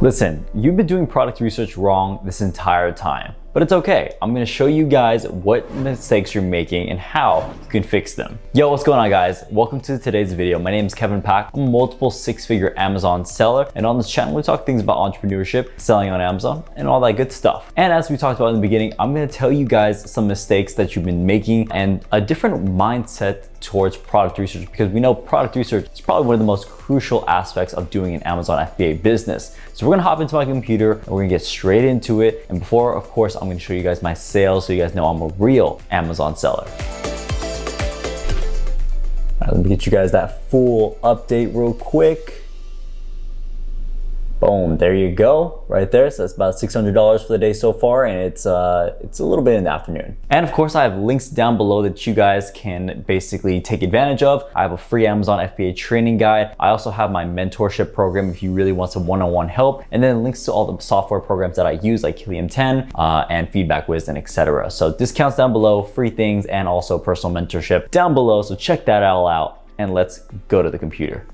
Listen, you've been doing product research wrong this entire time, but it's okay. I'm gonna show you guys what mistakes you're making and how you can fix them. Yo, what's going on guys? Welcome to today's video. My name is Kevin Pak. I'm a multiple six-figure Amazon seller, and on this channel, we talk things about entrepreneurship, selling on Amazon, and all that good stuff. And as we talked about in the beginning, I'm gonna tell you guys some mistakes that you've been making and a different mindset towards product research, because we know product research is probably one of the most crucial aspects of doing an Amazon FBA business. So we're gonna hop into my computer and we're gonna get straight into it. And before, of course, I'm gonna show you guys my sales so you guys know I'm a real Amazon seller. All right, let me get you guys that full update real quick. Boom, there you go, right there. So that's about $600 for the day so far, and it's a little bit in the afternoon. And of course, I have links down below that you guys can basically take advantage of. I have a free Amazon FBA training guide. I also have my mentorship program if you really want some one-on-one help, and then links to all the software programs that I use like Helium 10 and Feedback Wiz and etc. So discounts down below, free things, and also personal mentorship down below. So check that all out. And let's go to the computer.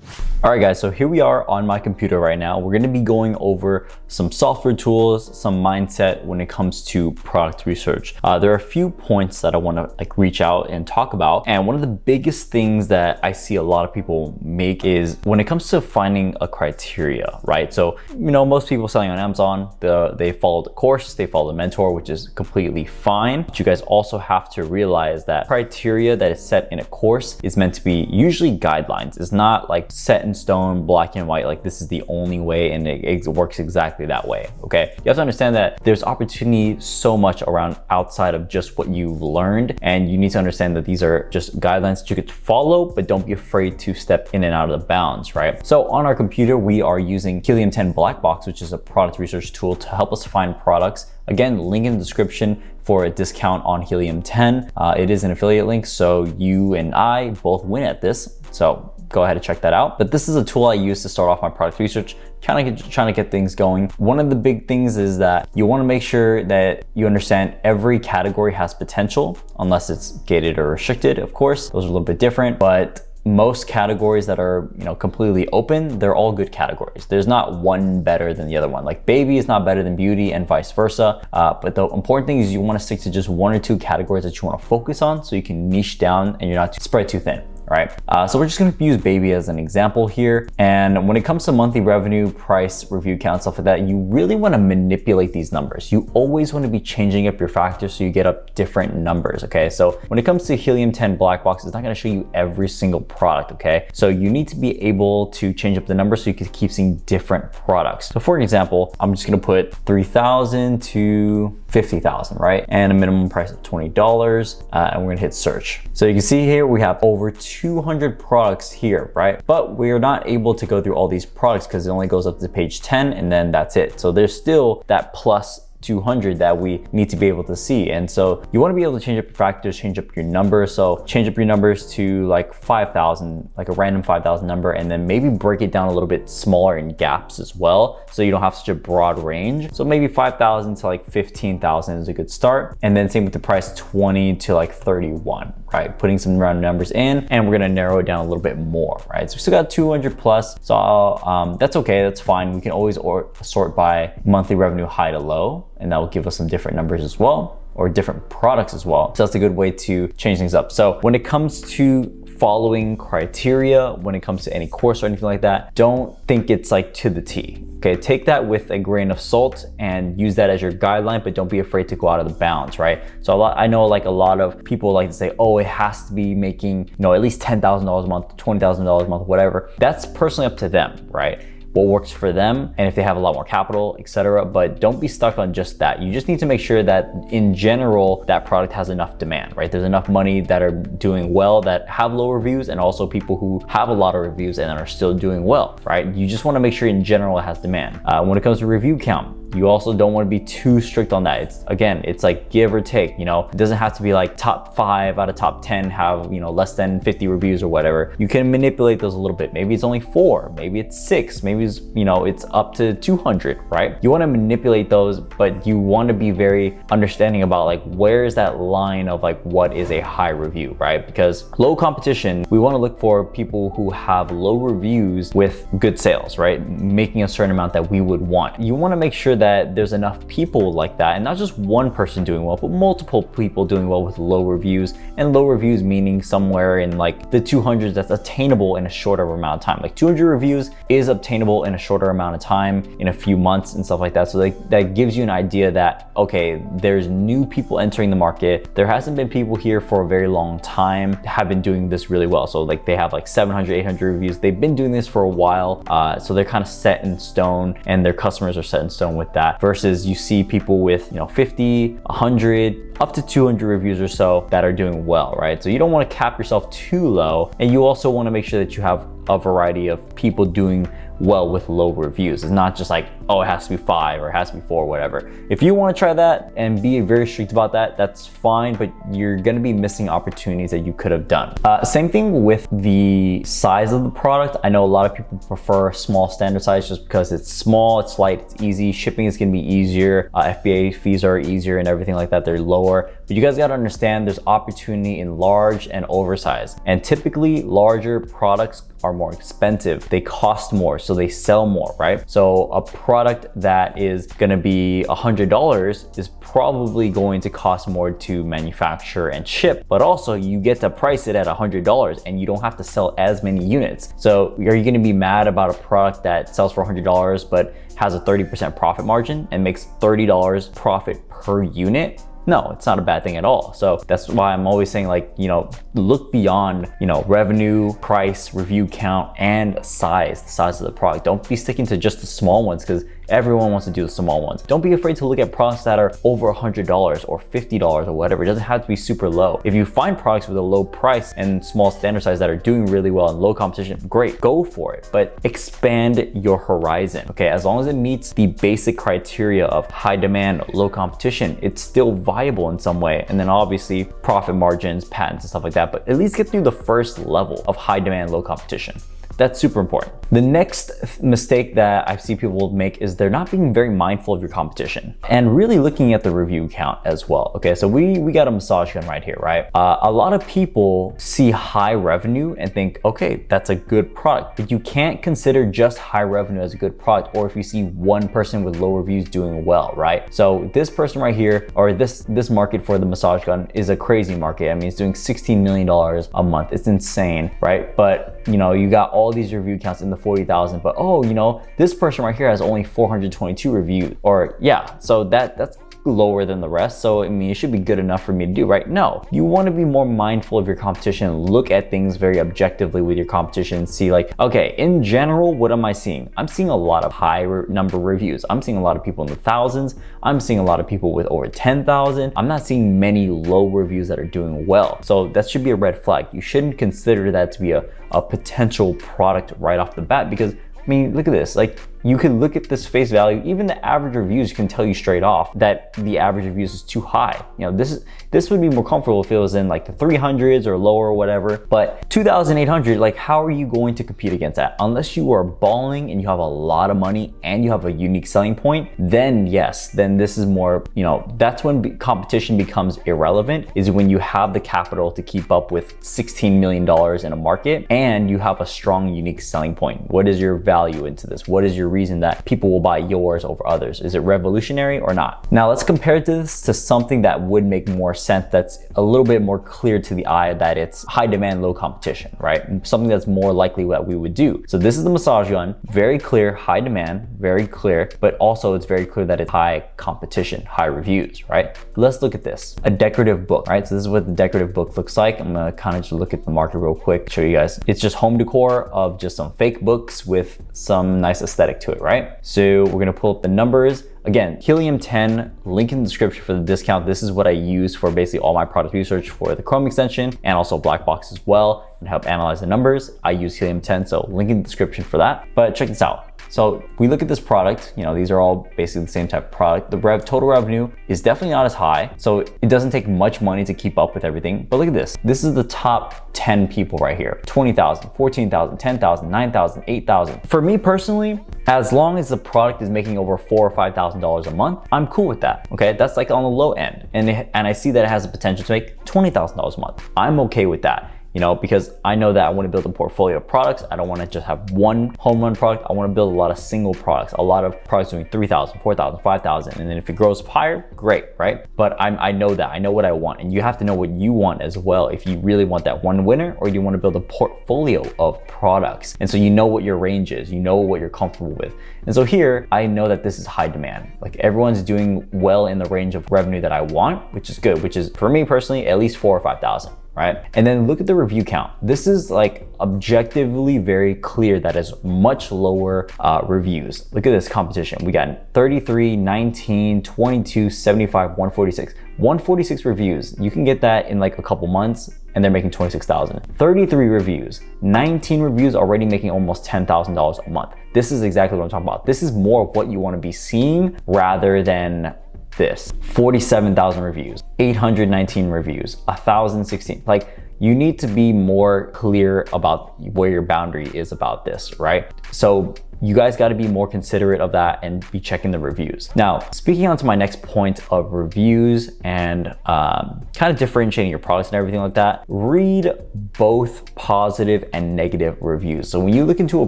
All right guys, so here we are on my computer right now. We're gonna be going over some software tools, some mindset when it comes to product research. There are a few points that I wanna reach out and talk about. And one of the biggest things that I see a lot of people make is when it comes to finding a criteria, right? So, you know, most people selling on Amazon, they follow the course, they follow the mentor, which is completely fine. But you guys also have to realize that criteria that is set in a course is meant to be usually guidelines. It's not like set in stone, black and white, like this is the only way and it works exactly that way, okay? You have to understand that there's opportunity so much around outside of just what you've learned, and you need to understand that these are just guidelines that you could follow, but don't be afraid to step in and out of the bounds, right? So on our computer, we are using Helium 10 Black Box, which is a product research tool to help us find products. Again, link in the description for a discount on Helium 10. It is an affiliate link, so you and I both win at this. So go ahead and check that out. But this is a tool I use to start off my product research, trying to get things going. One of the big things is that you want to make sure that you understand every category has potential, unless it's gated or restricted, of course. Those are a little bit different, but most categories that are, you know, completely open, they're all good categories. There's not one better than the other one. Like baby is not better than beauty and vice versa. But the important thing is you want to stick to just one or two categories that you want to focus on so you can niche down and you're not spread too thin. Right? So we're just gonna use baby as an example here. And when it comes to monthly revenue, price, review count, stuff like that, you really wanna manipulate these numbers. You always wanna be changing up your factors so you get up different numbers, okay? So when it comes to Helium 10 Black Box, it's not gonna show you every single product, okay? So you need to be able to change up the numbers so you can keep seeing different products. So for example, I'm just gonna put 3,000 to 50,000, right? And a minimum price of $20, and we're gonna hit search. So you can see here, we have over 200 products here, right? But we're not able to go through all these products because it only goes up to page 10 and then that's it. So there's still that plus 200 that we need to be able to see. And so you want to be able to change up your factors, change up your numbers. So change up your numbers to like 5,000, like a random 5,000 number, and then maybe break it down a little bit smaller in gaps as well. So you don't have such a broad range. So maybe 5,000 to like 15,000 is a good start. And then same with the price 20 to like 31, right? Putting some round numbers in, and we're going to narrow it down a little bit more, right? So we still got 200 plus. So that's okay. That's fine. We can always sort by monthly revenue high to low, and that will give us some different numbers as well, or different products as well. So that's a good way to change things up. So when it comes to following criteria, when it comes to any course or anything like that, don't think it's like to the T. Okay, take that with a grain of salt and use that as your guideline, but don't be afraid to go out of the bounds, right? So I know like a lot of people like to say, oh, it has to be making, you know, at least $10,000 a month, $20,000 a month, whatever. That's personally up to them, right? What works for them, and if they have a lot more capital, etc. But don't be stuck on just that. You just need to make sure that in general, that product has enough demand, right? There's enough money that are doing well that have low reviews, and also people who have a lot of reviews and are still doing well, right? You just want to make sure in general it has demand. When it comes to review count, You also don't want to be too strict on that. It's like give or take, you know. It doesn't have to be like top 5 out of top 10 have, you know, less than 50 reviews or whatever. You can manipulate those a little bit. Maybe it's only 4, maybe it's 6, maybe it's, you know, it's up to 200, right? You want to manipulate those, but you want to be very understanding about like where is that line of like what is a high review, right? Because low competition, we want to look for people who have low reviews with good sales, right? Making a certain amount that we would want. You want to make sure that there's enough people like that, and not just one person doing well, but multiple people doing well with low reviews. And low reviews meaning somewhere in like the 200s that's attainable in a shorter amount of time. Like 200 reviews is obtainable in a shorter amount of time, in a few months and stuff like that. So like that gives you an idea that, okay, there's new people entering the market. There hasn't been people here for a very long time have been doing this really well. So like they have like 700, 800 reviews. They've been doing this for a while. So they're kind of set in stone, and their customers are set in stone with that, versus you see people with, you know, 50, 100, up to 200 reviews or so that are doing well, right? So you don't want to cap yourself too low, and you also want to make sure that you have a variety of people doing well with low reviews. It's not just like, oh, it has to be 5 or it has to be 4, whatever. If you want to try that and be very strict about that, that's fine, but you're going to be missing opportunities that you could have done. Same thing with the size of the product. I know a lot of people prefer small standard size just because it's small, it's light, it's easy. Shipping is going to be easier. FBA fees are easier and everything like that. They're lower. But you guys got to understand there's opportunity in large and oversized. And typically larger products are more expensive. They cost more, so they sell more, right? So a product that is going to be $100 is probably going to cost more to manufacture and ship, but also you get to price it at $100 and you don't have to sell as many units. So are you going to be mad about a product that sells for $100 but has a 30% profit margin and makes $30 profit per unit? No, it's not a bad thing at all. So that's why I'm always saying, like, you know, look beyond, you know, revenue, price, review count, and size, the size of the product. Don't be sticking to just the small ones, because everyone wants to do the small ones. Don't be afraid to look at products that are over $100 or $50 or whatever. It doesn't have to be super low. If you find products with a low price and small standard size that are doing really well and low competition, great, go for it. But expand your horizon, okay? As long as it meets the basic criteria of high demand, low competition, it's still viable in some way. And then obviously profit margins, patents and stuff like that, but at least get through the first level of high demand, low competition. That's super important. The next mistake that I see people make is they're not being very mindful of your competition and really looking at the review count as well. Okay, so we got a massage gun right here, right? A lot of people see high revenue and think, okay, that's a good product, but you can't consider just high revenue as a good product, or if you see one person with low reviews doing well, right? So this person right here, or this market for the massage gun is a crazy market. I mean, it's doing $16 million a month. It's insane, right? But you know, you got all these review counts in the 40,000, but oh, you know, this person right here has only 422 reviews, or yeah, so that's lower than the rest. So I mean, it should be good enough for me to do, right? No, you want to be more mindful of your competition, look at things very objectively with your competition, see like, okay, in general, what am I seeing? I'm seeing a lot of high number reviews. I'm seeing a lot of people in the thousands. I'm seeing a lot of people with over 10,000. I'm not seeing many low reviews that are doing well. So that should be a red flag. You shouldn't consider that to be a potential product right off the bat, because I mean, look at this. Like, you can look at this face value. Even the average reviews can tell you straight off that the average reviews is too high. You know, this would be more comfortable if it was in like the 300s or lower or whatever. But 2,800, like, how are you going to compete against that? Unless you are balling and you have a lot of money and you have a unique selling point, then yes, then this is more, you know, that's when competition becomes irrelevant, is when you have the capital to keep up with $16 million in a market and you have a strong, unique selling point. What is your value into this? What is your reason that people will buy yours over others? Is it revolutionary or not? Now let's compare this to something that would make more sense, that's a little bit more clear to the eye, that it's high demand, low competition, right? Something that's more likely what we would do. So this is the massage gun, very clear, high demand, very clear, but also it's very clear that it's high competition, high reviews, right? Let's look at this, a decorative book, right? So this is what the decorative book looks like. I'm gonna kind of just look at the market real quick, show you guys. It's just home decor of just some fake books with some nice aesthetic to it, right? So we're gonna pull up the numbers. again, Helium 10, link in the description for the discount. This is what I use for basically all my product research for the Chrome extension and also Black Box as well, and help analyze the numbers. I use Helium 10, so link in the description for that. But check this out. So we look at this product, you know, these are all basically the same type of product. The total revenue is definitely not as high, so it doesn't take much money to keep up with everything. But look at this. This is the top 10 people right here. 20,000, 14,000, 10,000, 9,000, 8,000. For me personally, as long as the product is making over $4,000 or $5,000 a month, I'm cool with that. Okay, that's like on the low end, and I see that it has the potential to make $20,000 a month. I'm okay with that. You know, because I know that I want to build a portfolio of products. I don't want to just have one home run product. I want to build a lot of single products, a lot of products doing 3,000, 4,000, 5,000. And then if it grows higher, great, right? But I know that, I know what I want. And you have to know what you want as well. If you really want that one winner, or you want to build a portfolio of products. And so you know what your range is, you know what you're comfortable with. And so here, I know that this is high demand. Like everyone's doing well in the range of revenue that I want, which is good, which is for me personally, at least 4,000 or 5,000. Right? And then look at the review count. This is like objectively very clear that is much lower reviews. Look at this competition. We got 33, 19, 22, 75, 146. 146 reviews. You can get that in like a couple months and they're making 26,000. 33 reviews, 19 reviews already making almost $10,000 a month. This is exactly what I'm talking about. This is more of what you want to be seeing rather than this. 47,000 reviews, 819 reviews, 1,016. Like, you need to be more clear about where your boundary is about this, right? So you guys got to be more considerate of that and be checking the reviews. Now, speaking on to my next point of reviews and kind of differentiating your products and everything like that, read both positive and negative reviews. So when you look into a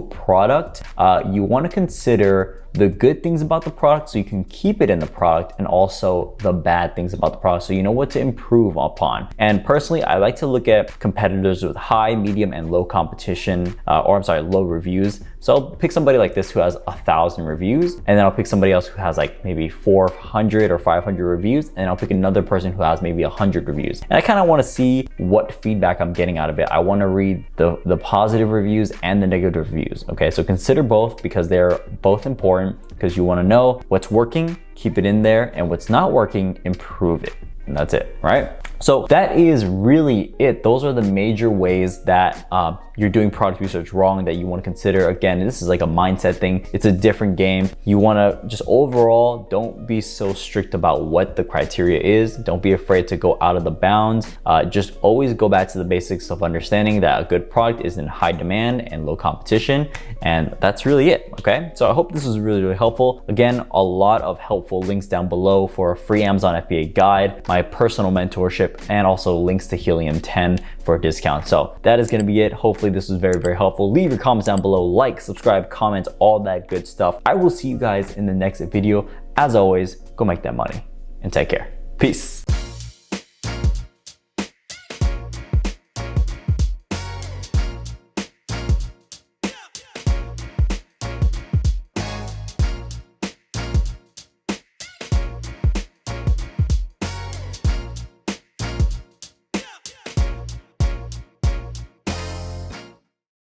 product, you want to consider the good things about the product so you can keep it in the product, and also the bad things about the product so you know what to improve upon. And personally, I like to look at competitors with high, medium, and low competition, low reviews. So I'll pick somebody like this who has 1,000 reviews, and then I'll pick somebody else who has like maybe 400 or 500 reviews, and I'll pick another person who has maybe 100 reviews. And I kind of want to see what feedback I'm getting out of it. I want to read the positive reviews and the negative reviews. Okay, so consider both because they're both important, because you want to know what's working, keep it in there, and what's not working, improve it. And that's it, right? So that is really it. Those are the major ways that you're doing product research wrong that you want to consider. Again, this is like a mindset thing. It's a different game. You want to just overall, don't be so strict about what the criteria is. Don't be afraid to go out of the bounds. Just always go back to the basics of understanding that a good product is in high demand and low competition. And that's really it, okay? So I hope this was really, really helpful. Again, a lot of helpful links down below for a free Amazon FBA guide, my personal mentorship, and also links to Helium 10 for a discount. So that is going to be it. Hopefully this was very, very helpful. Leave your comments down below, like, subscribe, comment, all that good stuff. I will see you guys in the next video. As always, go make that money and take care. Peace.